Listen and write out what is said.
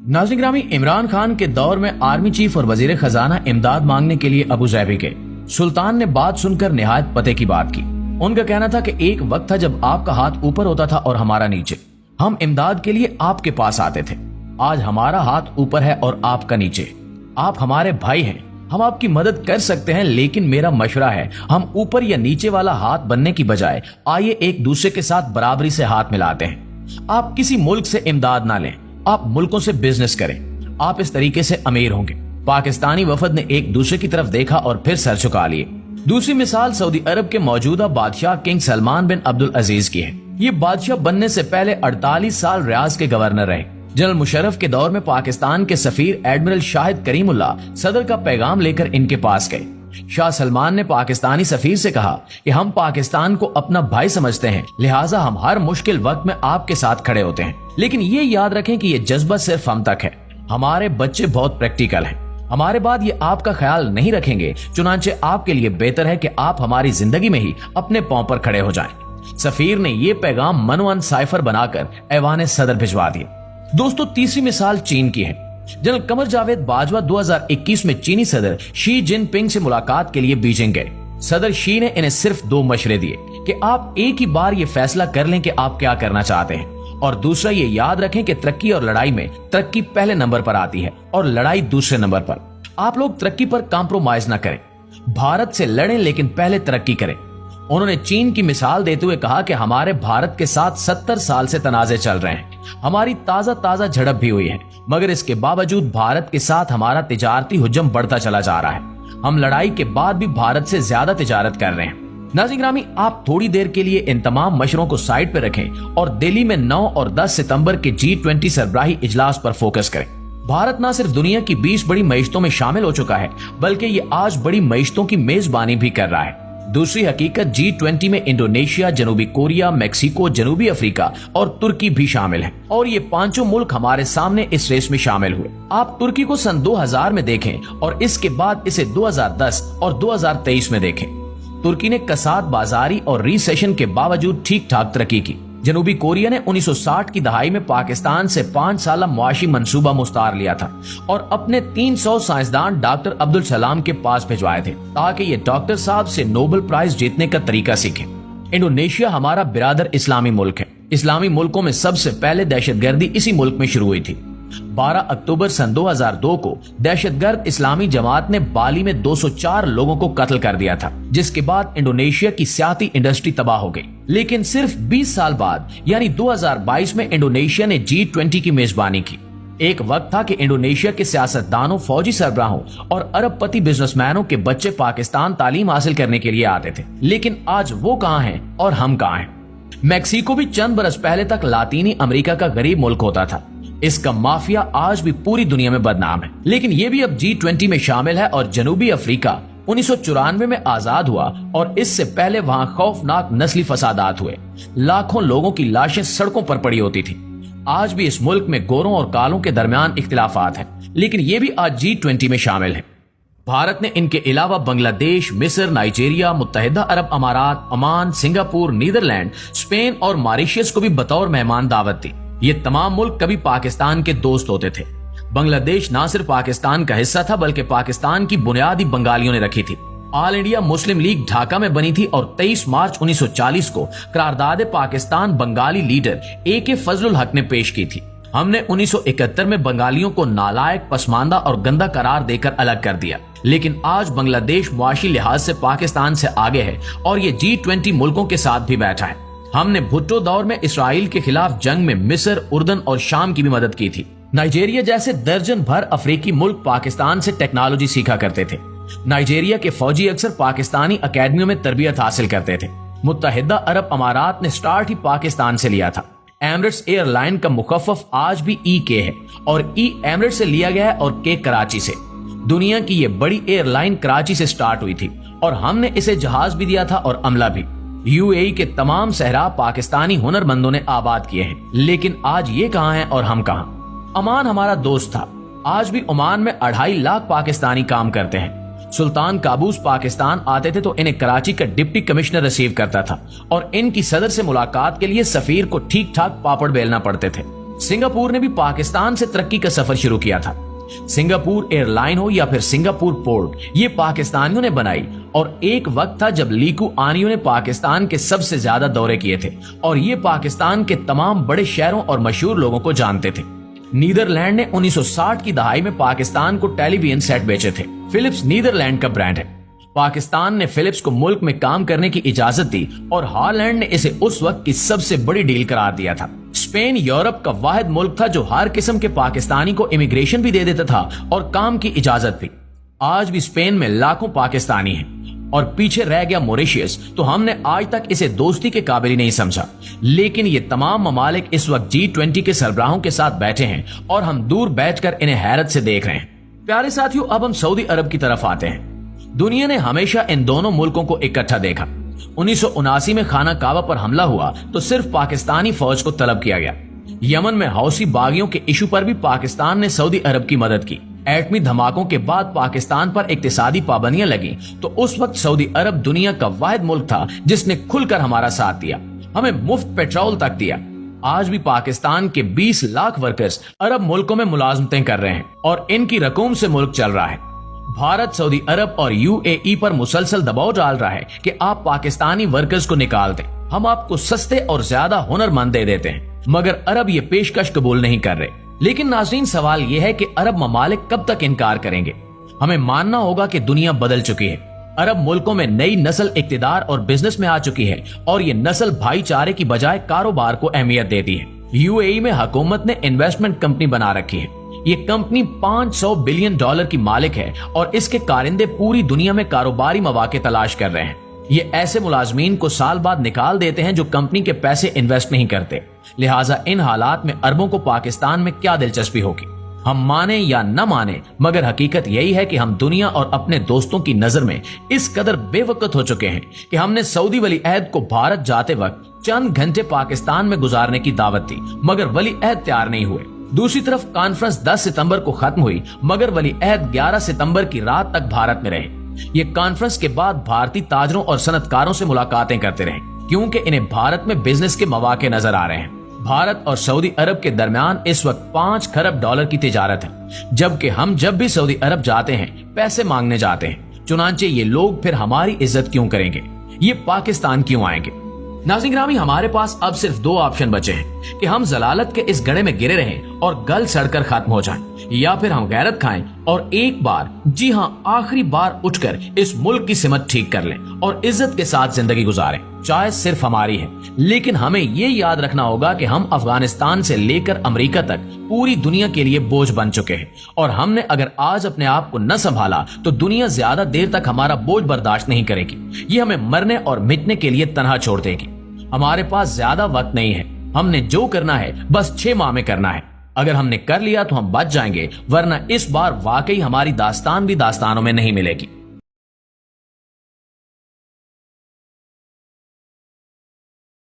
नाज़रीन ग्रामी, इमरान खान के दौर में आर्मी चीफ और वजीर खजाना इमदाद मांगने के लिए अबू ज़ैबी गए। सुल्तान ने बात सुनकर निहायत पते की बात की। उनका कहना था कि एक वक्त था जब आपका हाथ ऊपर होता था और हमारा नीचे। हम इमदाद के लिए आपके पास आते थे। आज हमारा हाथ ऊपर है और आपका नीचे। आप हमारे भाई हैं, हम आपकी मदद कर सकते हैं, लेकिन मेरा मशवरा है हम ऊपर या नीचे वाला हाथ बनने की बजाय आइए एक दूसरे के साथ बराबरी से हाथ मिलाते हैं। आप किसी मुल्क से इमदाद ना लें, आप मुल्कों से बिजनेस करें। आप इस तरीके से अमीर होंगे। पाकिस्तानी वफद ने एक दूसरे की तरफ देखा और फिर सर झुका लिए। दूसरी मिसाल सऊदी अरब के मौजूदा बादशाह किंग सलमान बिन अब्दुल अजीज की है। ये बादशाह बनने से पहले 48 साल रियाज के गवर्नर रहे। जनरल मुशर्रफ के दौर में पाकिस्तान के सफीर एडमिरल शाहिद करीमुल्लाह सदर का पैगाम लेकर इनके पास गए। शाह सलमान ने पाकिस्तानी सफीर से कहा कि हम पाकिस्तान को अपना भाई समझते हैं, लिहाजा हम हर मुश्किल वक्त में आपके साथ खड़े होते हैं। लेकिन ये याद रखें कि ये जज्बा सिर्फ हम तक है। हमारे बच्चे बहुत प्रैक्टिकल हैं। हमारे बाद ये आपका ख्याल नहीं रखेंगे, चुनांचे आपके लिए बेहतर है कि आप हमारी जिंदगी में ही अपने पांव पर खड़े हो जाएं। सफीर ने ये पैगाम मनोअन साइफर बनाकर ऐवान सदर भिजवा दिए। दोस्तों, तीसरी मिसाल चीन की है। जनरल कमर जावेद बाजवा 2021 में चीनी सदर शी जिनपिंग से मुलाकात के लिए बीजिंग गए। सदर शी ने इन्हें सिर्फ 2 मशवरे दिए कि आप एक ही बार ये फैसला कर लें कि आप क्या करना चाहते हैं, और दूसरा ये याद रखें कि तरक्की और लड़ाई में तरक्की पहले नंबर पर आती है और लड़ाई दूसरे नंबर पर। आप लोग तरक्की पर कॉम्प्रोमाइज ना करें। भारत से लड़ें लेकिन पहले तरक्की करें। उन्होंने चीन की मिसाल देते हुए कहा कि हमारे भारत के साथ 70 साल से तनाजे चल रहे हैं। हमारी ताजा झड़प भी हुई है, मगर इसके बावजूद भारत के साथ हमारा तिजारती हुजम बढ़ता चला जा रहा है। हम लड़ाई के बाद भी भारत से ज्यादा तिजारत कर रहे हैं। नाज़रीन ग्रामी, आप थोड़ी देर के लिए इन तमाम मशवरों को साइड पर रखें और दिल्ली में 9 और 10 सितंबर के G20 सरबराही इजलास पर फोकस करें। भारत न सिर्फ दुनिया की 20 बड़ी मईशतों में शामिल हो चुका है, बल्कि ये आज बड़ी मईशतों की मेजबानी भी कर रहा है। दूसरी हकीकत, G20 में इंडोनेशिया, जनूबी कोरिया, मेक्सिको, जनूबी अफ्रीका और तुर्की भी शामिल हैं, और ये 5 मुल्क हमारे सामने इस रेस में शामिल हुए। आप तुर्की को सन 2000 में देखें और इसके बाद इसे 2010 और 2023 में देखें। तुर्की ने कसाद बाजारी और रिसेशन के बावजूद ठीक ठाक तरक्की की। जनूबी कोरिया ने 1960 की दहाई में पाकिस्तान से 5 साल मुआशी मंसूबा मुस्तार लिया था और अपने 300 साइंसदान डॉक्टर अब्दुल सलाम के पास भिजवाए थे ताकि ये डॉक्टर साहब से नोबेल प्राइज जीतने का तरीका सीखें। इंडोनेशिया हमारा बिरादर इस्लामी मुल्क है। इस्लामी मुल्कों में सबसे पहले दहशतगर्दी इसी मुल्क में शुरू हुई थी। 12 अक्टूबर सन 2002 को दहशतगर्द इस्लामी जमात ने बाली में 204 लोगों को कत्ल कर दिया था, जिसके बाद इंडोनेशिया की सियासी इंडस्ट्री तबाह हो गई। लेकिन सिर्फ 20 साल बाद यानी 2022 में इंडोनेशिया ने G20 की मेजबानी की। एक वक्त था कि इंडोनेशिया के सियासतदानों, फौजी सरबराहों और अरबपति बिजनेसमैनों के बच्चे पाकिस्तान तालीम हासिल करने के लिए आते थे, लेकिन आज वो कहां हैं और हम कहां हैं। मैक्सिको भी चंद बरस पहले तक लातीनी अमेरिका का गरीब मुल्क होता था। इसका माफिया आज भी पूरी दुनिया में बदनाम है, लेकिन ये भी अब G20 में शामिल है। और जनूबी अफ्रीका 1994 में आजाद हुआ और इससे पहले वहां खौफनाक नस्ली फसादात हुए। लाखों लोगों की लाशें सड़कों पर पड़ी होती थी। आज भी इस मुल्क में गोरों और कालों के दरमियान इख्तिलाफात हैं, लेकिन ये भी आज G20 में शामिल है। भारत ने इनके अलावा बांग्लादेश, मिस्र, नाइजीरिया, मुत्तहिदा अरब अमारात, ओमान, सिंगापुर, नीदरलैंड, स्पेन और मॉरिशस को भी बतौर मेहमान दावत दी। ये तमाम मुल्क कभी पाकिस्तान के दोस्त होते थे। बांग्लादेश ना सिर्फ पाकिस्तान का हिस्सा था, बल्कि पाकिस्तान की बुनियादी बंगालियों ने रखी थी। All India Muslim league Dhaka में बनी थी और 23 मार्च 1940 को करारदाद पाकिस्तान बंगाली लीडर AK फजलुल हक ने पेश की थी। हमने 1971 में बंगालियों को नालायक, पसमानदा और गंदा करार देकर अलग कर दिया, लेकिन आज बांग्लादेश मुआशी लिहाज से पाकिस्तान से आगे है और ये G20 मुल्कों के साथ भी बैठा है। हमने भुट्टो दौर में इसराइल के खिलाफ जंग में मिस्र, उर्दन और शाम की भी मदद की थी। नाइजीरिया जैसे दर्जन भर अफ्रीकी मुल्क पाकिस्तान से टेक्नोलॉजी सीखा करते थे। नाइजीरिया के फौजी अक्सर पाकिस्तानी अकेडमियों में तरबियत हासिल करते थे। मुत्तहिदा अरब अमारात ने स्टार्ट ही पाकिस्तान से लिया था। एमिरेट्स एयरलाइन का मुखफ़फ़ आज भी EK है और E एमिरेट्स से लिया गया है और K कराची से। दुनिया की ये बड़ी एयरलाइन कराची से स्टार्ट हुई थी और हमने इसे जहाज भी दिया था और अमला भी। UAE के तमाम सहरा पाकिस्तानी हुनरमंदों ने आबाद किए हैं, लेकिन आज ये कहां हैं और हम कहां। ओमान हमारा दोस्त था। आज भी ओमान में 2.5 लाख पाकिस्तानी काम करते हैं। सुल्तान काबूस पाकिस्तान आते थे तो इन्हें कराची का डिप्टी कमिश्नर रिसीव करता था और इनकी सदर से मुलाकात के लिए सफीर को ठीक ठाक पापड़ बेलना पड़ते थे। सिंगापुर ने भी पाकिस्तान से तरक्की का सफर शुरू किया था। सिंगापुर एयरलाइन हो या फिर सिंगापुर पोर्ट, ये पाकिस्तानियों ने बनाई और एक वक्त था जब लीकू आनियो ने पाकिस्तान के सबसे ज्यादा दौरे किए थे और ये पाकिस्तान के तमाम बड़े शहरों और मशहूर लोगों को जानते थे। नीदरलैंड ने 1960 की दहाई में पाकिस्तान को टेलीविजन सेट बेचे थे। फिलिप्स नीदरलैंड का ब्रांड है। पाकिस्तान ने फिलिप्स को मुल्क में काम करने की इजाजत दी और हॉलैंड ने इसे उस वक्त की सबसे बड़ी डील करार दिया था। स्पेन यूरोप का वाहिद मुल्क था जो हर किस्म के पाकिस्तानी को इमिग्रेशन भी दे देता था और काम की इजाजत भी। आज भी स्पेन में लाखों पाकिस्तानी हैं और पीछे रह गया मॉरिशस, तो हमने आज तक इसे दोस्ती के काबिल ही नहीं समझा। लेकिन ये तमाम ममालिक इस वक्त G20 के सरबराहों के साथ बैठे हैं और हम दूर बैठकर इन्हें हैरत से देख रहे हैं। प्यारे साथियों, अब हम सऊदी अरब की तरफ आते हैं। दुनिया ने हमेशा इन दोनों मुल्कों को इकट्ठा देखा। 1979 में खाना काबा पर हमला हुआ तो सिर्फ पाकिस्तानी फौज को तलब किया गया। यमन में हौसी बागियों के इशू पर भी पाकिस्तान ने सऊदी अरब की मदद की। एटमी धमाकों के बाद पाकिस्तान पर इक्तिसादी पाबंदियां लगी तो उस वक्त सऊदी अरब दुनिया का वाहिद मुल्क था जिसने खुलकर हमारा साथ दिया, हमें मुफ्त पेट्रोल तक दिया। आज भी पाकिस्तान के 20 लाख वर्कर्स अरब मुल्कों में मुलाजमतें कर रहे हैं और इनकी रकूम से मुल्क चल रहा है। भारत सऊदी अरब और UAE पर मुसलसल दबाव डाल रहा है कि आप पाकिस्तानी वर्कर्स को निकाल दें, हम आपको सस्ते और ज्यादा हुनरमंद दे देते हैं, मगर अरब ये पेशकश कबूल नहीं कर रहे। लेकिन नाज़रीन, सवाल यह है कि अरब ममालिक कब तक इनकार करेंगे? हमें मानना होगा कि दुनिया बदल चुकी है। अरब मुल्कों में नई नस्ल इक्तिदार और बिजनेस में आ चुकी है और ये नस्ल भाईचारे की बजाय कारोबार को अहमियत देती है। UAE में हुकूमत ने इन्वेस्टमेंट कंपनी बना रखी है। ये कंपनी $500 बिलियन की मालिक है और इसके कारिंदे पूरी दुनिया में कारोबारी मौके तलाश कर रहे हैं। ये ऐसे मुलाजमीन को साल बाद निकाल देते हैं जो कंपनी के पैसे इन्वेस्ट नहीं करते। लिहाजा इन हालात में अरबों को पाकिस्तान में क्या दिलचस्पी होगी? हम माने या न माने, मगर हकीकत यही है कि हम दुनिया और अपने दोस्तों की नजर में इस कदर बेवकूफ हो चुके हैं कि हमने सऊदी वली अहद को भारत जाते वक्त चंद घंटे पाकिस्तान में गुजारने की दावत दी, मगर वली अहद तैयार नहीं हुए। दूसरी तरफ कॉन्फ्रेंस 10 सितंबर को खत्म हुई, मगर वली अहद 11 सितंबर की रात तक भारत में रहे। ये कॉन्फ्रेंस के बाद भारतीय ताजरों और सनतकारों से मुलाकातें करते रहे क्योंकि इन्हें भारत में बिजनेस के मौके नजर आ रहे हैं। भारत और सऊदी अरब के दरमियान इस वक्त $5 खरब की तिजारत है, जबकि हम जब भी सऊदी अरब जाते हैं पैसे मांगने जाते हैं। चुनांचे ये लोग फिर हमारी इज्जत क्यों करेंगे? ये पाकिस्तान क्यों आएंगे? नाज़रीन ग्रामी, हमारे पास अब सिर्फ 2 ऑप्शन बचे हैं कि हम जलालत के इस गड्ढे में गिरे रहें और गल सड़कर खत्म हो जाएं, या फिर हम गैरत खाएं और एक बार, जी हाँ आखिरी बार, उठकर इस मुल्क की सिमत ठीक कर लें और इज्जत के साथ जिंदगी गुजारें। चाहे सिर्फ हमारी है, लेकिन हमें ये याद रखना होगा कि हम अफगानिस्तान से लेकर अमेरिका तक पूरी दुनिया के लिए बोझ बन चुके हैं और हमने अगर आज अपने आप को न संभाला तो दुनिया ज्यादा देर तक हमारा बोझ बर्दाश्त नहीं करेगी। ये हमें मरने और मिटने के लिए तनहा छोड़ देगी। हमारे पास ज्यादा वक्त नहीं है। हमने जो करना है बस 6 माह में करना है। अगर हमने कर लिया तो हम बच जाएंगे, वरना इस बार वाकई हमारी दास्तान भी दास्तानों में नहीं मिलेगी।